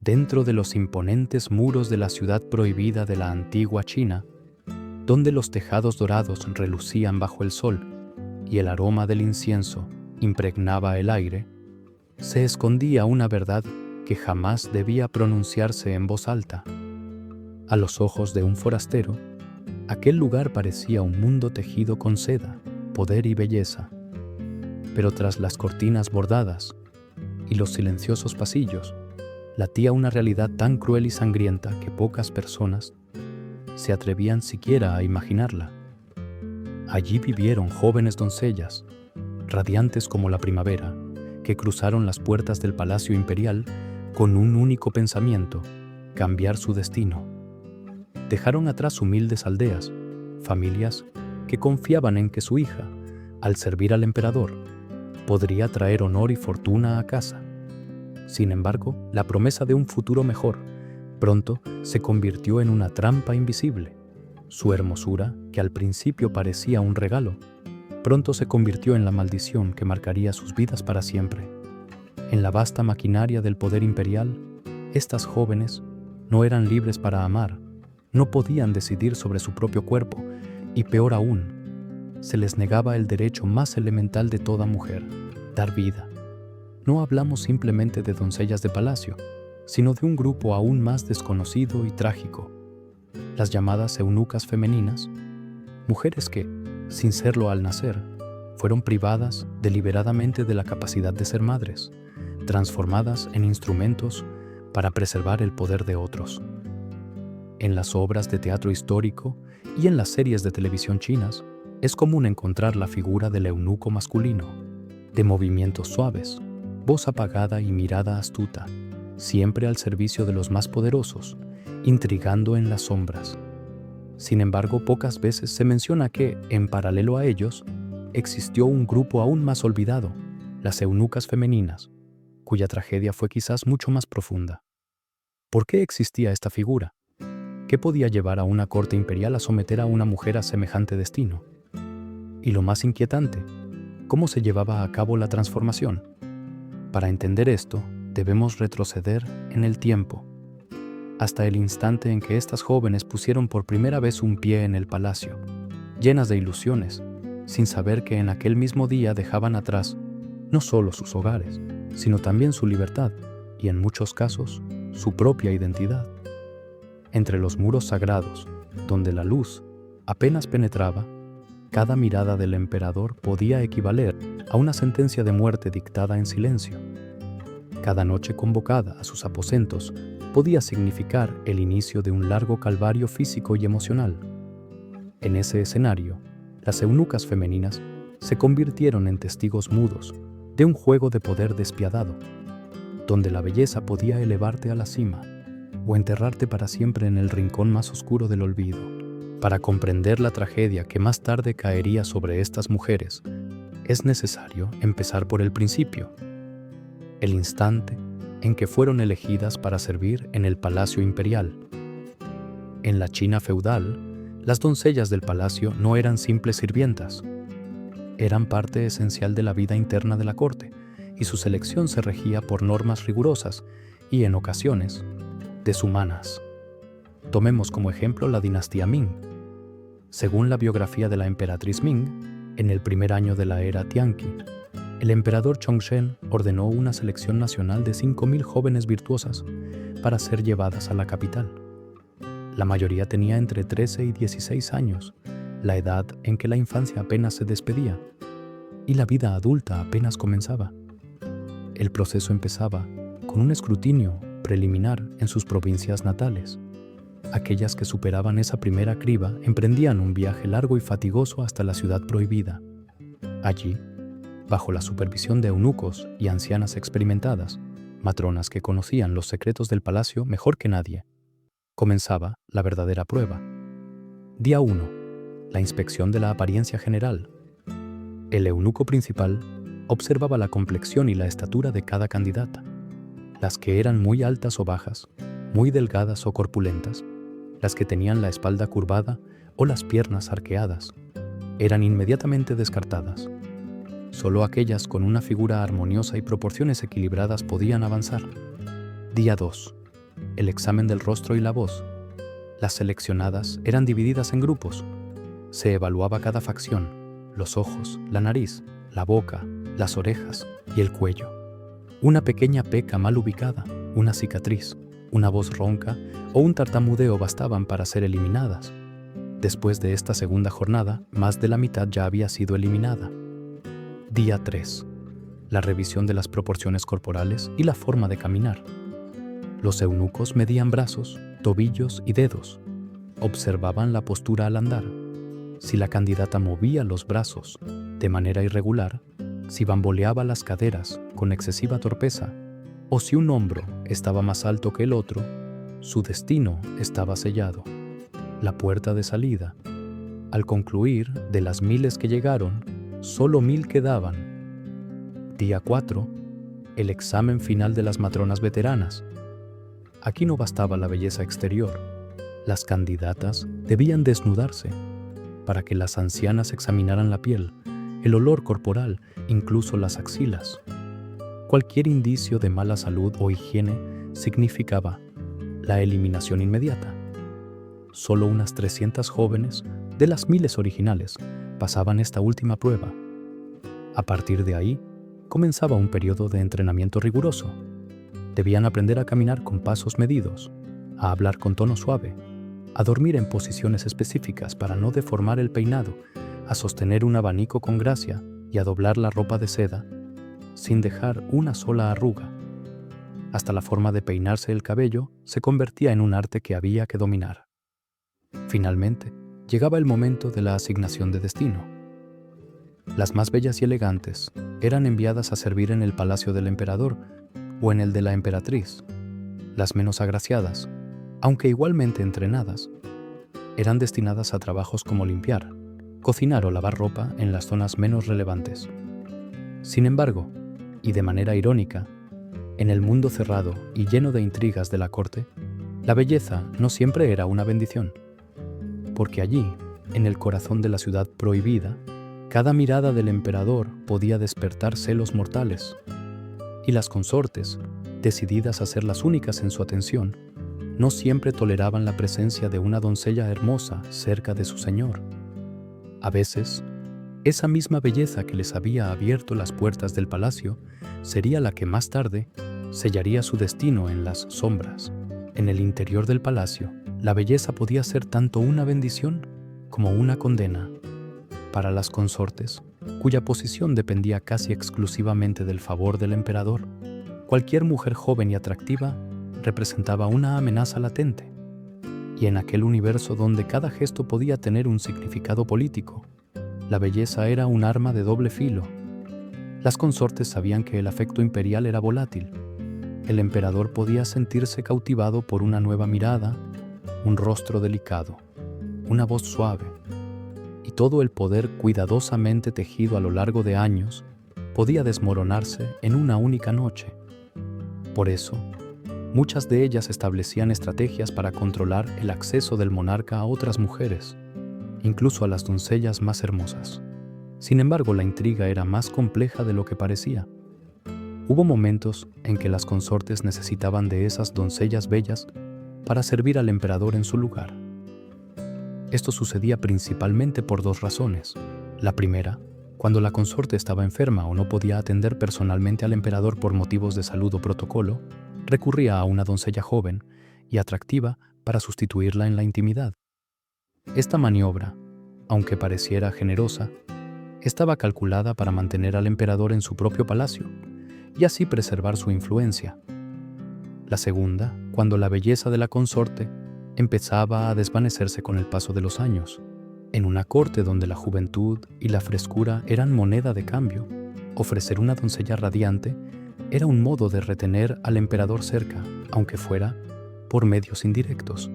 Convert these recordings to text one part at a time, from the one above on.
dentro de los imponentes muros de la ciudad prohibida de la antigua China, donde los tejados dorados relucían bajo el sol y el aroma del incienso impregnaba el aire, se escondía una verdad que jamás debía pronunciarse en voz alta. A los ojos de un forastero, aquel lugar parecía un mundo tejido con seda, poder y belleza. Pero tras las cortinas bordadas y los silenciosos pasillos, latía una realidad tan cruel y sangrienta que pocas personas se atrevían siquiera a imaginarla. Allí vivieron jóvenes doncellas, radiantes como la primavera, que cruzaron las puertas del Palacio Imperial con un único pensamiento: cambiar su destino. Dejaron atrás humildes aldeas, familias que confiaban en que su hija, al servir al emperador, podría traer honor y fortuna a casa. Sin embargo, la promesa de un futuro mejor pronto se convirtió en una trampa invisible. Su hermosura, que al principio parecía un regalo, pronto se convirtió en la maldición que marcaría sus vidas para siempre. En la vasta maquinaria del poder imperial, estas jóvenes no eran libres para amar, no podían decidir sobre su propio cuerpo y, peor aún, se les negaba el derecho más elemental de toda mujer: dar vida. No hablamos simplemente de doncellas de palacio, sino de un grupo aún más desconocido y trágico: las llamadas eunucas femeninas, mujeres que, sin serlo al nacer, fueron privadas deliberadamente de la capacidad de ser madres, transformadas en instrumentos para preservar el poder de otros. En las obras de teatro histórico y en las series de televisión chinas, es común encontrar la figura del eunuco masculino, de movimientos suaves, voz apagada y mirada astuta, siempre al servicio de los más poderosos, intrigando en las sombras. Sin embargo, pocas veces se menciona que, en paralelo a ellos, existió un grupo aún más olvidado: las eunucas femeninas, cuya tragedia fue quizás mucho más profunda. ¿Por qué existía esta figura? ¿Qué podía llevar a una corte imperial a someter a una mujer a semejante destino? Y lo más inquietante, ¿cómo se llevaba a cabo la transformación? Para entender esto, debemos retroceder en el tiempo, hasta el instante en que estas jóvenes pusieron por primera vez un pie en el palacio, llenas de ilusiones, sin saber que en aquel mismo día dejaban atrás no solo sus hogares, sino también su libertad y, en muchos casos, su propia identidad. Entre los muros sagrados, donde la luz apenas penetraba, cada mirada del emperador podía equivaler a una sentencia de muerte dictada en silencio. Cada noche convocada a sus aposentos podía significar el inicio de un largo calvario físico y emocional. En ese escenario, las eunucas femeninas se convirtieron en testigos mudos de un juego de poder despiadado, donde la belleza podía elevarte a la cima o enterrarte para siempre en el rincón más oscuro del olvido. Para comprender la tragedia que más tarde caería sobre estas mujeres, es necesario empezar por el principio, el instante en que fueron elegidas para servir en el palacio imperial. En la China feudal, las doncellas del palacio no eran simples sirvientas. Eran parte esencial de la vida interna de la corte, y su selección se regía por normas rigurosas y, en ocasiones, deshumanas. Tomemos como ejemplo la dinastía Ming. Según la biografía de la emperatriz Ming, en el primer año de la era Tianqi, el emperador Chongzhen ordenó una selección nacional de 5.000 jóvenes virtuosas para ser llevadas a la capital. La mayoría tenía entre 13 y 16 años, la edad en que la infancia apenas se despedía y la vida adulta apenas comenzaba. El proceso empezaba con un escrutinio preliminar en sus provincias natales. Aquellas que superaban esa primera criba emprendían un viaje largo y fatigoso hasta la ciudad prohibida. Allí, bajo la supervisión de eunucos y ancianas experimentadas, matronas que conocían los secretos del palacio mejor que nadie, comenzaba la verdadera prueba. Día 1. La inspección de la apariencia general. El eunuco principal observaba la complexión y la estatura de cada candidata. Las que eran muy altas o bajas, muy delgadas o corpulentas, las que tenían la espalda curvada o las piernas arqueadas, eran inmediatamente descartadas. Solo aquellas con una figura armoniosa y proporciones equilibradas podían avanzar. Día 2. el examen del rostro y la voz. Las seleccionadas eran divididas en grupos. Se evaluaba cada facción: los ojos, la nariz, la boca, las orejas y el cuello. Una pequeña peca mal ubicada, una cicatriz, una voz ronca o un tartamudeo bastaban para ser eliminadas. Después de esta segunda jornada, más de la mitad ya había sido eliminada. Día 3. La revisión de las proporciones corporales y la forma de caminar. Los eunucos medían brazos, tobillos y dedos. Observaban la postura al andar. Si la candidata movía los brazos de manera irregular, si bamboleaba las caderas con excesiva torpeza, o si un hombro estaba más alto que el otro, su destino estaba sellado. La puerta de salida. Al concluir, de las miles que llegaron, solo 1000 quedaban. Día 4. El examen final de las matronas veteranas. Aquí no bastaba la belleza exterior. Las candidatas debían desnudarse para que las ancianas examinaran la piel, el olor corporal, incluso las axilas. Cualquier indicio de mala salud o higiene significaba la eliminación inmediata. Solo unas 300 jóvenes, de las miles originales, pasaban esta última prueba. A partir de ahí, comenzaba un periodo de entrenamiento riguroso. Debían aprender a caminar con pasos medidos, a hablar con tono suave, a dormir en posiciones específicas para no deformar el peinado, a sostener un abanico con gracia y a doblar la ropa de seda sin dejar una sola arruga. Hasta la forma de peinarse el cabello se convertía en un arte que había que dominar. Finalmente, llegaba el momento de la asignación de destino. Las más bellas y elegantes eran enviadas a servir en el palacio del emperador o en el de la emperatriz. Las menos agraciadas, aunque igualmente entrenadas, eran destinadas a trabajos como limpiar, cocinar o lavar ropa en las zonas menos relevantes. Sin embargo, y de manera irónica, en el mundo cerrado y lleno de intrigas de la corte, la belleza no siempre era una bendición, porque allí, en el corazón de la ciudad prohibida, cada mirada del emperador podía despertar celos mortales, y las consortes, decididas a ser las únicas en su atención, no siempre toleraban la presencia de una doncella hermosa cerca de su señor. A veces, esa misma belleza que les había abierto las puertas del palacio sería la que más tarde sellaría su destino en las sombras. En el interior del palacio, la belleza podía ser tanto una bendición como una condena. Para las consortes, cuya posición dependía casi exclusivamente del favor del emperador, cualquier mujer joven y atractiva representaba una amenaza latente. Y en aquel universo donde cada gesto podía tener un significado político, la belleza era un arma de doble filo. Las consortes sabían que el afecto imperial era volátil. El emperador podía sentirse cautivado por una nueva mirada, un rostro delicado, una voz suave, y todo el poder cuidadosamente tejido a lo largo de años podía desmoronarse en una única noche. Por eso, muchas de ellas establecían estrategias para controlar el acceso del monarca a otras mujeres, incluso a las doncellas más hermosas. Sin embargo, la intriga era más compleja de lo que parecía. Hubo momentos en que las consortes necesitaban de esas doncellas bellas para servir al emperador en su lugar. Esto sucedía principalmente por dos razones. La primera, cuando la consorte estaba enferma o no podía atender personalmente al emperador por motivos de salud o protocolo, recurría a una doncella joven y atractiva para sustituirla en la intimidad. Esta maniobra, aunque pareciera generosa, estaba calculada para mantener al emperador en su propio palacio y así preservar su influencia. La segunda, cuando la belleza de la consorte empezaba a desvanecerse con el paso de los años. En una corte donde la juventud y la frescura eran moneda de cambio, ofrecer una doncella radiante era un modo de retener al emperador cerca, aunque fuera por medios indirectos.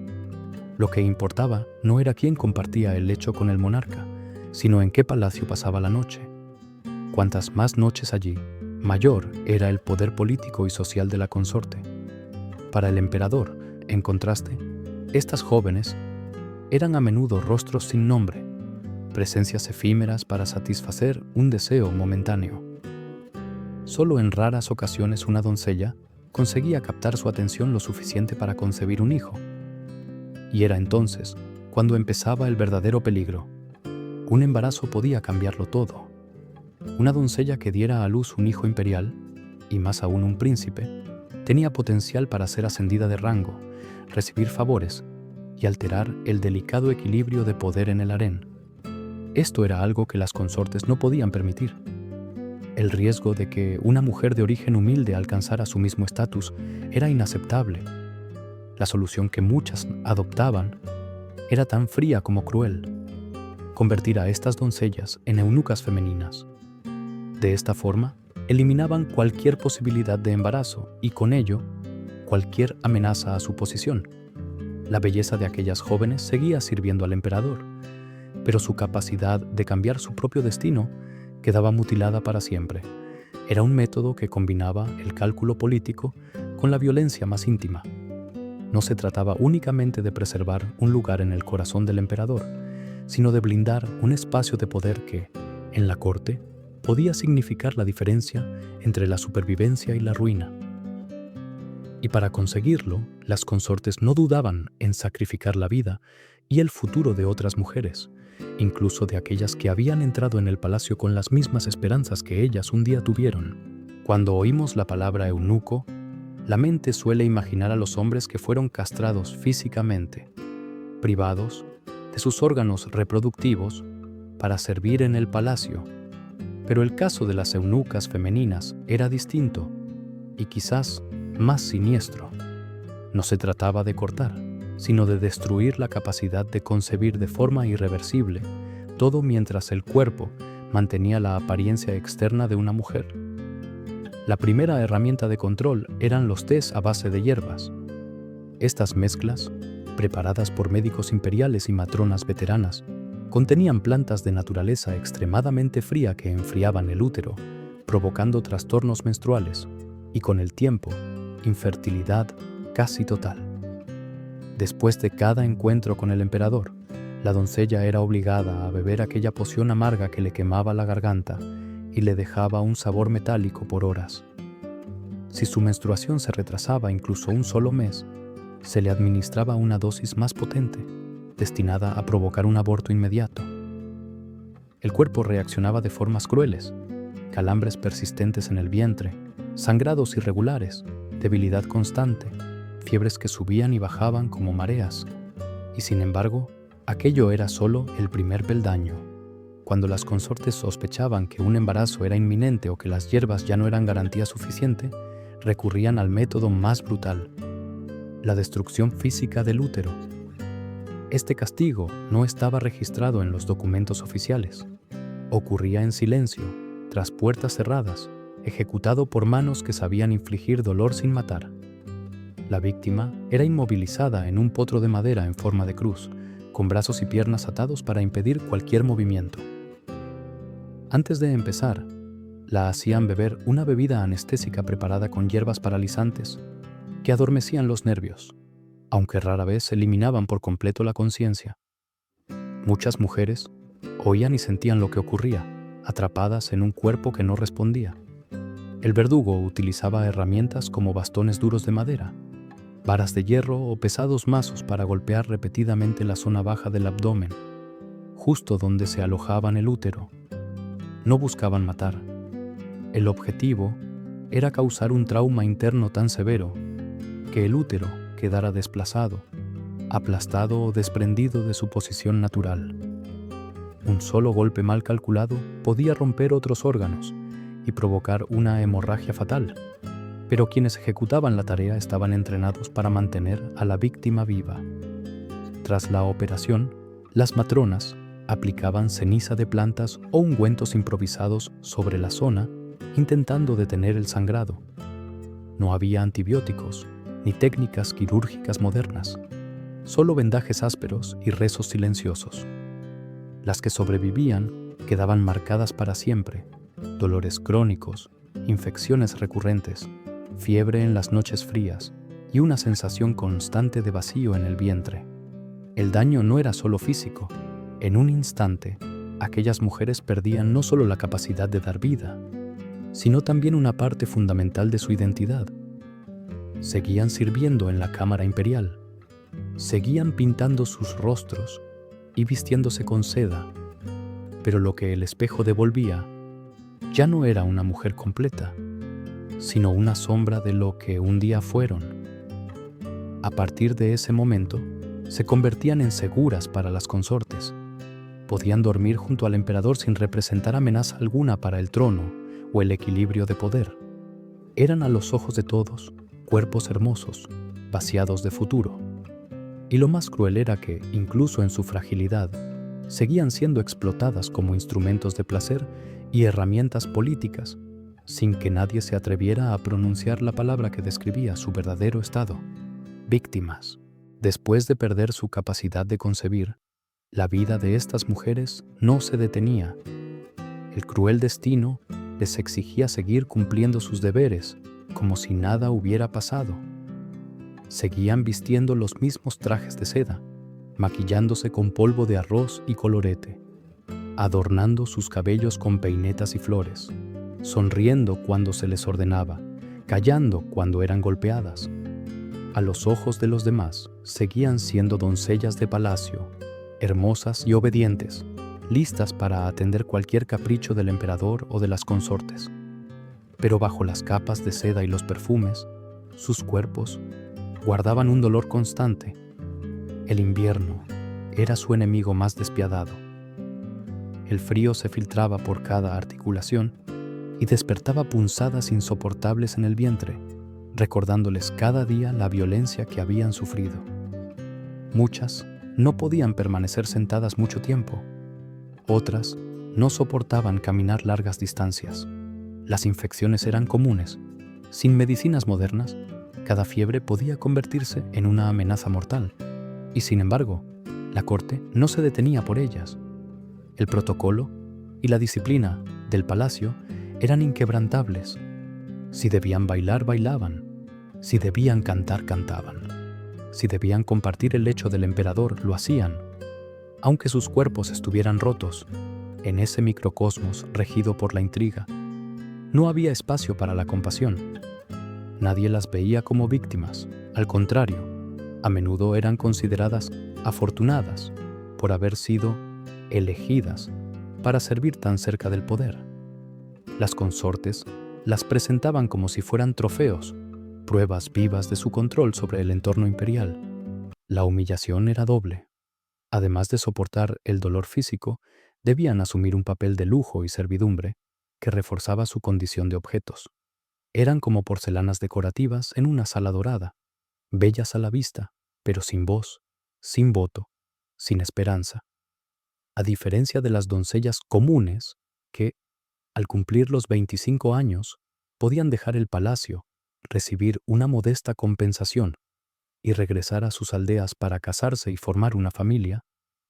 Lo que importaba no era quién compartía el lecho con el monarca, sino en qué palacio pasaba la noche. Cuantas más noches allí, mayor era el poder político y social de la consorte. Para el emperador, en contraste, estas jóvenes eran a menudo rostros sin nombre, presencias efímeras para satisfacer un deseo momentáneo. Solo en raras ocasiones una doncella conseguía captar su atención lo suficiente para concebir un hijo. Y era entonces cuando empezaba el verdadero peligro. Un embarazo podía cambiarlo todo. Una doncella que diera a luz un hijo imperial, y más aún un príncipe, tenía potencial para ser ascendida de rango, recibir favores y alterar el delicado equilibrio de poder en el harén. Esto era algo que las consortes no podían permitir. El riesgo de que una mujer de origen humilde alcanzara su mismo estatus era inaceptable. La solución que muchas adoptaban era tan fría como cruel: convertir a estas doncellas en eunucas femeninas. De esta forma, eliminaban cualquier posibilidad de embarazo y con ello, cualquier amenaza a su posición. La belleza de aquellas jóvenes seguía sirviendo al emperador, pero su capacidad de cambiar su propio destino quedaba mutilada para siempre. Era un método que combinaba el cálculo político con la violencia más íntima. No se trataba únicamente de preservar un lugar en el corazón del emperador, sino de blindar un espacio de poder que, en la corte, podía significar la diferencia entre la supervivencia y la ruina. Y para conseguirlo, las consortes no dudaban en sacrificar la vida y el futuro de otras mujeres, incluso de aquellas que habían entrado en el palacio con las mismas esperanzas que ellas un día tuvieron. Cuando oímos la palabra eunuco, la mente suele imaginar a los hombres que fueron castrados físicamente, privados de sus órganos reproductivos para servir en el palacio. Pero el caso de las eunucas femeninas era distinto y quizás más siniestro. No se trataba de cortar, sino de destruir la capacidad de concebir de forma irreversible, todo mientras el cuerpo mantenía la apariencia externa de una mujer. La primera herramienta de control eran los tés a base de hierbas. Estas mezclas, preparadas por médicos imperiales y matronas veteranas, contenían plantas de naturaleza extremadamente fría que enfriaban el útero, provocando trastornos menstruales y, con el tiempo, infertilidad casi total. Después de cada encuentro con el emperador, la doncella era obligada a beber aquella poción amarga que le quemaba la garganta y le dejaba un sabor metálico por horas. Si su menstruación se retrasaba incluso un solo mes, se le administraba una dosis más potente, destinada a provocar un aborto inmediato. El cuerpo reaccionaba de formas crueles: calambres persistentes en el vientre, sangrados irregulares, debilidad constante, fiebres que subían y bajaban como mareas. Y sin embargo, aquello era solo el primer peldaño. Cuando las consortes sospechaban que un embarazo era inminente o que las hierbas ya no eran garantía suficiente, recurrían al método más brutal: la destrucción física del útero. Este castigo no estaba registrado en los documentos oficiales. Ocurría en silencio, tras puertas cerradas, ejecutado por manos que sabían infligir dolor sin matar. La víctima era inmovilizada en un potro de madera en forma de cruz, con brazos y piernas atados para impedir cualquier movimiento. Antes de empezar, la hacían beber una bebida anestésica preparada con hierbas paralizantes que adormecían los nervios, aunque rara vez eliminaban por completo la conciencia. Muchas mujeres oían y sentían lo que ocurría, atrapadas en un cuerpo que no respondía. El verdugo utilizaba herramientas como bastones duros de madera, varas de hierro o pesados mazos para golpear repetidamente la zona baja del abdomen, justo donde se alojaban el útero. No buscaban matar. El objetivo era causar un trauma interno tan severo que el útero quedara desplazado, aplastado o desprendido de su posición natural. Un solo golpe mal calculado podía romper otros órganos y provocar una hemorragia fatal, pero quienes ejecutaban la tarea estaban entrenados para mantener a la víctima viva. Tras la operación, las matronas aplicaban ceniza de plantas o ungüentos improvisados sobre la zona, intentando detener el sangrado. No había antibióticos ni técnicas quirúrgicas modernas, solo vendajes ásperos y rezos silenciosos. Las que sobrevivían quedaban marcadas para siempre: dolores crónicos, infecciones recurrentes, fiebre en las noches frías y una sensación constante de vacío en el vientre. El daño no era solo físico. En un instante, aquellas mujeres perdían no solo la capacidad de dar vida, sino también una parte fundamental de su identidad. seguían sirviendo en la cámara imperial, seguían pintando sus rostros y vistiéndose con seda, pero lo que el espejo devolvía ya no era una mujer completa, sino una sombra de lo que un día fueron. A partir de ese momento, se convertían en seguras para las consortes. Podían dormir junto al emperador sin representar amenaza alguna para el trono o el equilibrio de poder. Eran a los ojos de todos cuerpos hermosos, vaciados de futuro. Y lo más cruel era que, incluso en su fragilidad, seguían siendo explotadas como instrumentos de placer y herramientas políticas, sin que nadie se atreviera a pronunciar la palabra que describía su verdadero estado: víctimas. Después de perder su capacidad de concebir, la vida de estas mujeres no se detenía. El cruel destino les exigía seguir cumpliendo sus deberes, como si nada hubiera pasado. Seguían vistiendo los mismos trajes de seda, maquillándose con polvo de arroz y colorete, adornando sus cabellos con peinetas y flores, sonriendo cuando se les ordenaba, callando cuando eran golpeadas. A los ojos de los demás, seguían siendo doncellas de palacio, hermosas y obedientes, listas para atender cualquier capricho del emperador o de las consortes. Pero bajo las capas de seda y los perfumes, sus cuerpos guardaban un dolor constante. El invierno era su enemigo más despiadado. El frío se filtraba por cada articulación y despertaba punzadas insoportables en el vientre, recordándoles cada día la violencia que habían sufrido. Muchas no podían permanecer sentadas mucho tiempo. Otras no soportaban caminar largas distancias. Las infecciones eran comunes. Sin medicinas modernas, cada fiebre podía convertirse en una amenaza mortal. Y sin embargo, la corte no se detenía por ellas. El protocolo y la disciplina del palacio eran inquebrantables. Si debían bailar, bailaban. Si debían cantar, cantaban. Si debían compartir el lecho del emperador, lo hacían. Aunque sus cuerpos estuvieran rotos, en ese microcosmos regido por la intriga, no había espacio para la compasión. Nadie las veía como víctimas. Al contrario, a menudo eran consideradas afortunadas por haber sido elegidas para servir tan cerca del poder. Las consortes las presentaban como si fueran trofeos, pruebas vivas de su control sobre el entorno imperial. La humillación era doble. Además de soportar el dolor físico, debían asumir un papel de lujo y servidumbre que reforzaba su condición de objetos. Eran como porcelanas decorativas en una sala dorada, bellas a la vista, pero sin voz, sin voto, sin esperanza. A diferencia de las doncellas comunes que, al cumplir los 25 años, podían dejar el palacio, recibir una modesta compensación y regresar a sus aldeas para casarse y formar una familia,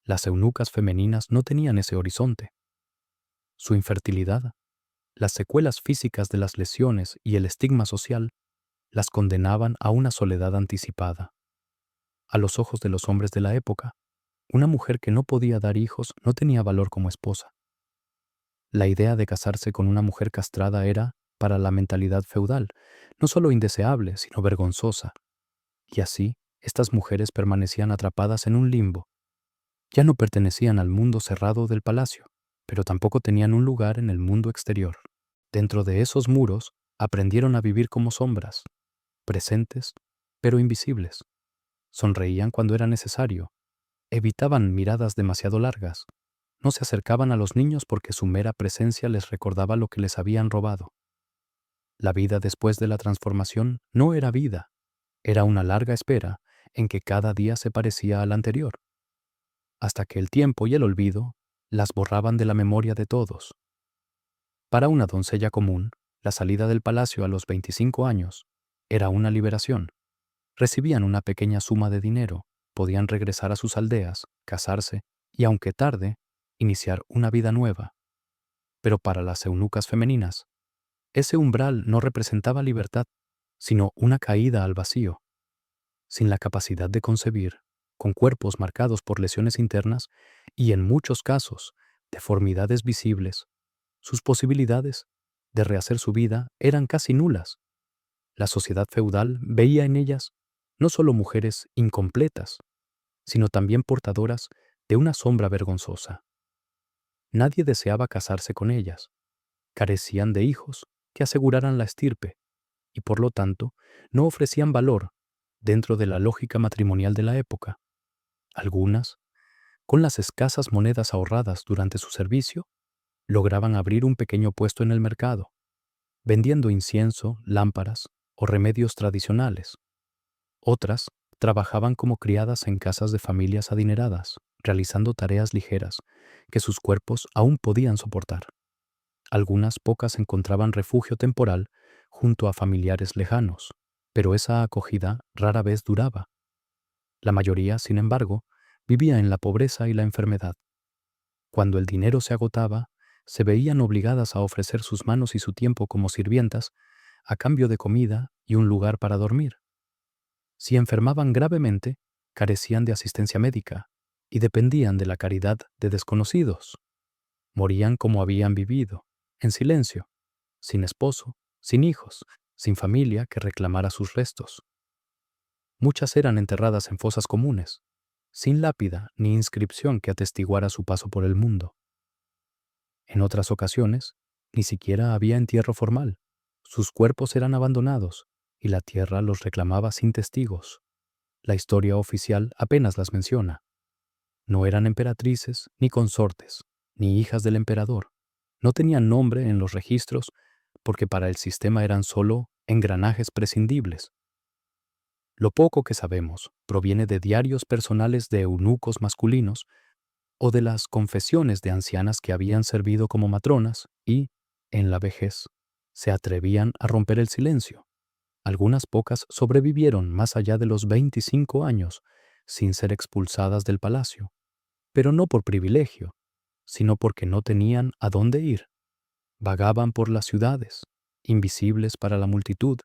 las eunucas femeninas no tenían ese horizonte. Su infertilidad, las secuelas físicas de las lesiones y el estigma social las condenaban a una soledad anticipada. A los ojos de los hombres de la época, una mujer que no podía dar hijos no tenía valor como esposa. La idea de casarse con una mujer castrada era, para la mentalidad feudal, no solo indeseable, sino vergonzosa. Y así, estas mujeres permanecían atrapadas en un limbo. Ya no pertenecían al mundo cerrado del palacio, pero tampoco tenían un lugar en el mundo exterior. Dentro de esos muros, aprendieron a vivir como sombras, presentes, pero invisibles. Sonreían cuando era necesario, evitaban miradas demasiado largas, no se acercaban a los niños porque su mera presencia les recordaba lo que les habían robado. La vida después de la transformación no era vida, era una larga espera en que cada día se parecía al anterior, hasta que el tiempo y el olvido las borraban de la memoria de todos. Para una doncella común, la salida del palacio a los 25 años era una liberación. Recibían una pequeña suma de dinero, podían regresar a sus aldeas, casarse y, aunque tarde, iniciar una vida nueva. Pero para las eunucas femeninas, ese umbral no representaba libertad, sino una caída al vacío. Sin la capacidad de concebir, con cuerpos marcados por lesiones internas y, en muchos casos, deformidades visibles, sus posibilidades de rehacer su vida eran casi nulas. La sociedad feudal veía en ellas no solo mujeres incompletas, sino también portadoras de una sombra vergonzosa. Nadie deseaba casarse con ellas. Carecían de hijos que aseguraran la estirpe y por lo tanto no ofrecían valor dentro de la lógica matrimonial de la época. Algunas, con las escasas monedas ahorradas durante su servicio, lograban abrir un pequeño puesto en el mercado, vendiendo incienso, lámparas o remedios tradicionales. Otras trabajaban como criadas en casas de familias adineradas, realizando tareas ligeras que sus cuerpos aún podían soportar. Algunas pocas encontraban refugio temporal junto a familiares lejanos, pero esa acogida rara vez duraba. La mayoría, sin embargo, vivía en la pobreza y la enfermedad. Cuando el dinero se agotaba, se veían obligadas a ofrecer sus manos y su tiempo como sirvientas a cambio de comida y un lugar para dormir. Si enfermaban gravemente, carecían de asistencia médica y dependían de la caridad de desconocidos. Morían como habían vivido, en silencio, sin esposo, sin hijos, sin familia que reclamara sus restos. Muchas eran enterradas en fosas comunes, sin lápida ni inscripción que atestiguara su paso por el mundo. En otras ocasiones, ni siquiera había entierro formal. Sus cuerpos eran abandonados y la tierra los reclamaba sin testigos. La historia oficial apenas las menciona. No eran emperatrices, ni consortes, ni hijas del emperador. No tenían nombre en los registros porque para el sistema eran solo engranajes prescindibles. Lo poco que sabemos proviene de diarios personales de eunucos masculinos o de las confesiones de ancianas que habían servido como matronas y, en la vejez, se atrevían a romper el silencio. Algunas pocas sobrevivieron más allá de los 25 años sin ser expulsadas del palacio, pero no por privilegio, sino porque no tenían a dónde ir. Vagaban por las ciudades, invisibles para la multitud,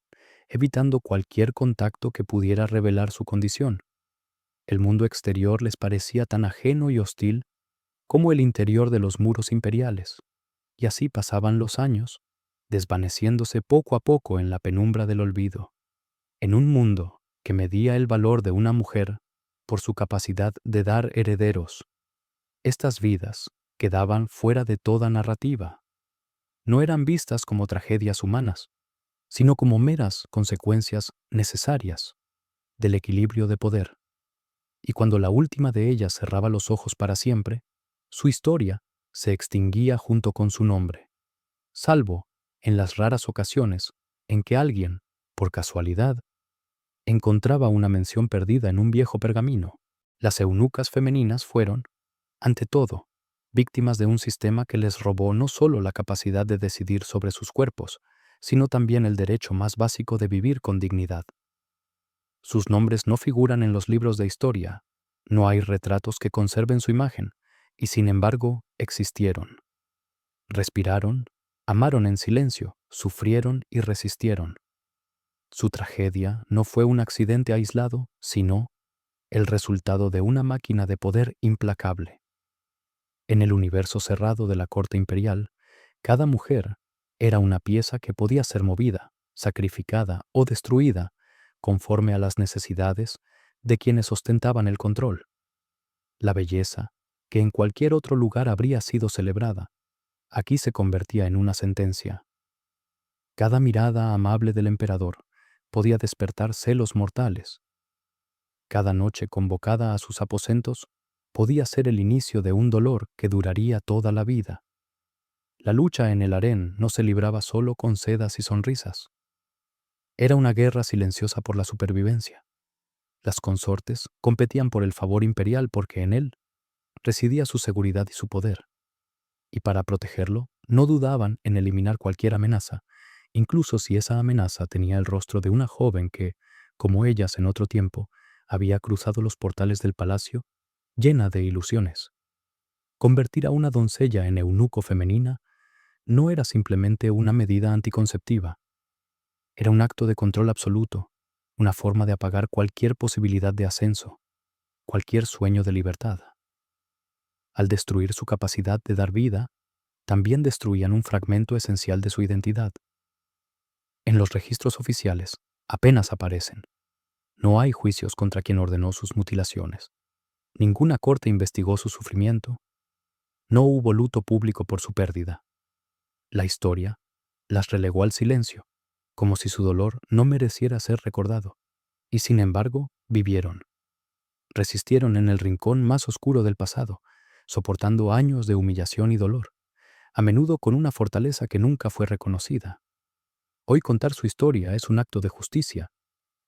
evitando cualquier contacto que pudiera revelar su condición. El mundo exterior les parecía tan ajeno y hostil como el interior de los muros imperiales, y así pasaban los años, desvaneciéndose poco a poco en la penumbra del olvido. En un mundo que medía el valor de una mujer por su capacidad de dar herederos, estas vidas quedaban fuera de toda narrativa. No eran vistas como tragedias humanas, sino como meras consecuencias necesarias del equilibrio de poder. Y cuando la última de ellas cerraba los ojos para siempre, su historia se extinguía junto con su nombre, salvo en las raras ocasiones en que alguien, por casualidad, encontraba una mención perdida en un viejo pergamino. Las eunucas femeninas fueron, ante todo, víctimas de un sistema que les robó no solo la capacidad de decidir sobre sus cuerpos, sino también el derecho más básico de vivir con dignidad. Sus nombres no figuran en los libros de historia, no hay retratos que conserven su imagen, y sin embargo existieron. Respiraron, amaron en silencio, sufrieron y resistieron. Su tragedia no fue un accidente aislado, sino el resultado de una máquina de poder implacable. En el universo cerrado de la corte imperial, cada mujer era una pieza que podía ser movida, sacrificada o destruida conforme a las necesidades de quienes ostentaban el control. La belleza, que en cualquier otro lugar habría sido celebrada, aquí se convertía en una sentencia. Cada mirada amable del emperador podía despertar celos mortales. Cada noche convocada a sus aposentos podía ser el inicio de un dolor que duraría toda la vida. La lucha en el harén no se libraba solo con sedas y sonrisas. Era una guerra silenciosa por la supervivencia. Las consortes competían por el favor imperial porque en él residía su seguridad y su poder. Y para protegerlo, no dudaban en eliminar cualquier amenaza, incluso si esa amenaza tenía el rostro de una joven que, como ellas en otro tiempo, había cruzado los portales del palacio llena de ilusiones. Convertir a una doncella en eunuco femenina no era simplemente una medida anticonceptiva. Era un acto de control absoluto, una forma de apagar cualquier posibilidad de ascenso, cualquier sueño de libertad. Al destruir su capacidad de dar vida, también destruían un fragmento esencial de su identidad. En los registros oficiales apenas aparecen. No hay juicios contra quien ordenó sus mutilaciones. Ninguna corte investigó su sufrimiento. No hubo luto público por su pérdida. La historia las relegó al silencio, como si su dolor no mereciera ser recordado. Y sin embargo, vivieron. Resistieron en el rincón más oscuro del pasado, soportando años de humillación y dolor, a menudo con una fortaleza que nunca fue reconocida. Hoy contar su historia es un acto de justicia.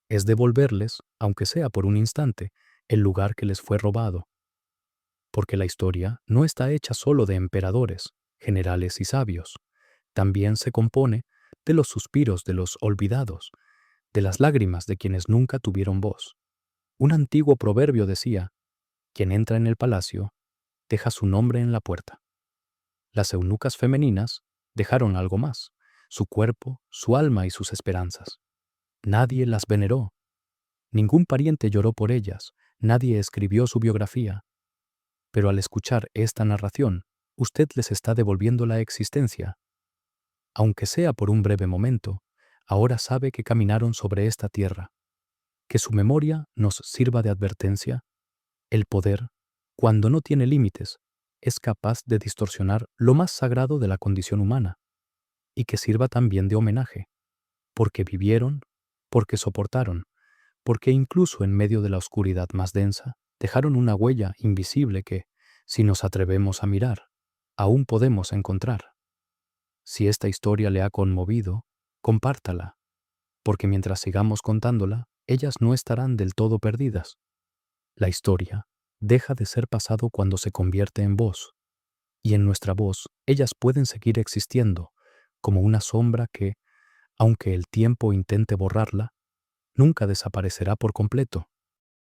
Es devolverles, aunque sea por un instante, el lugar que les fue robado. Porque la historia no está hecha solo de emperadores, generales y sabios. También se compone de los suspiros de los olvidados, de las lágrimas de quienes nunca tuvieron voz. Un antiguo proverbio decía: quien entra en el palacio, deja su nombre en la puerta. Las eunucas femeninas dejaron algo más: su cuerpo, su alma y sus esperanzas. Nadie las veneró. Ningún pariente lloró por ellas. Nadie escribió su biografía. Pero al escuchar esta narración, usted les está devolviendo la existencia. Aunque sea por un breve momento, ahora sabe que caminaron sobre esta tierra. Que su memoria nos sirva de advertencia. El poder, cuando no tiene límites, es capaz de distorsionar lo más sagrado de la condición humana. Y que sirva también de homenaje. Porque vivieron, porque soportaron, porque incluso en medio de la oscuridad más densa, dejaron una huella invisible que, si nos atrevemos a mirar, aún podemos encontrar. Si esta historia le ha conmovido, compártala, porque mientras sigamos contándola, ellas no estarán del todo perdidas. La historia deja de ser pasado cuando se convierte en voz, y en nuestra voz ellas pueden seguir existiendo, como una sombra que, aunque el tiempo intente borrarla, nunca desaparecerá por completo.